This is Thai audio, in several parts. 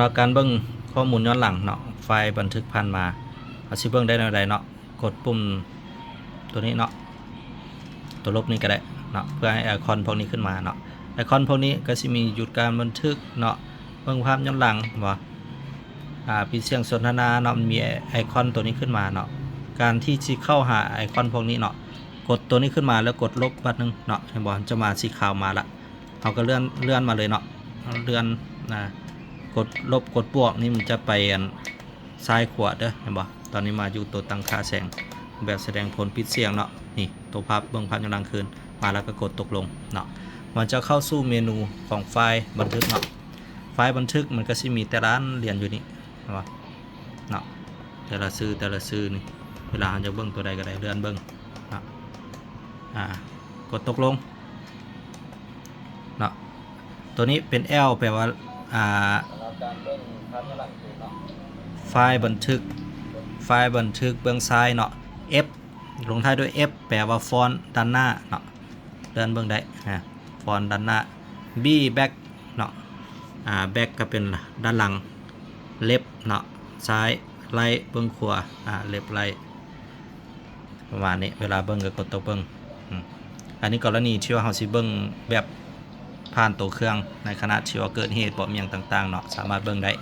เราการเบิ้งข้อมูลย้อนหลังเนาะไฟล์บันทึกผ่านมาเอาสิเบิ้งได้ในใดเนาะกดปุ่มตัวนี้เนาะตัวลบนี้ก็ได้เนาะเพื่อให้ไอคอนพวกนี้ขึ้นมาเนาะไอคอนพวกนี้ก็จะมีหยุดการบันทึกเนาะเบิ้งภาพย้อนหลังว่าปิดเสียงสนทนาเนาะมันมีไอคอนตัวนี้ขึ้นมาเนาะการที่จะเข้าหาไอคอนพวกนี้เนาะกดตัวนี้ขึ้นมาแล้วกดลบบัดนึงเนาะเห็นบ่จะมาสีขาวมาละเราก็เลื่อนมาเลยเนาะเลื่อนกดลบกดบวกนี่มันจะไปซ้ายขวาเด้อเห็นบ่ตอนนี้มาอยู่ตัวตั้งค่าแสงแบบแสดงผลปิดเสียงเนาะนี่ตัวภาพเบื้องภาพย้อนหลังคืนมาแล้วก็กดตกลงเนาะมันจะเข้าสู่เมนูของไฟล์บันทึกเนาะไฟล์บันทึกมันก็จะมีแต่ละเหรียญอยู่นี่เห็นบ่เนาะแต่ละซื้อนี่เวลาเราจะเบื้องตัวใดก็ได้เลื่อนเบื้องเนาะกดตกลงเนาะตัวนี้เป็น L แปลว่าไฟล์บันทึกเบื้องซ้ายเนาะ F ลงท้ายด้วย F แปลว่าฟอนต์ด้านหน้าเนาะเดินเบื้องได้ฟอนต์ด้านหน้า B back เนาะback ก็เป็นด้านหลัง left เนาะซ้ายไล่เบื้องขวาleft ไล่ประมาณนี้เวลาเบื้องก็กดตัวเบื้องอันนี้กรณีที่ว่าเราสิเบื้องแบบผ่านตัวเครื่องในขณะที่ว่าเกิดเหตุบ่มีอย่างต่างๆเนาะสามารถเบิ่งได้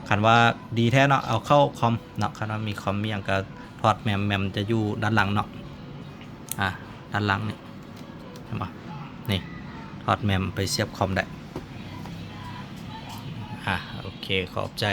คันว่าดีแท้เนาะเอาเข้าคอมเนาะคันว่ามีคอมมีอย่างก็พอร์ตแมมจะอยู่ด้านหลังเนาะด้านหลังนี่เห็นบ่นี่พอร์ตแมมไปเสียบคอมได้โอเคขอบใจ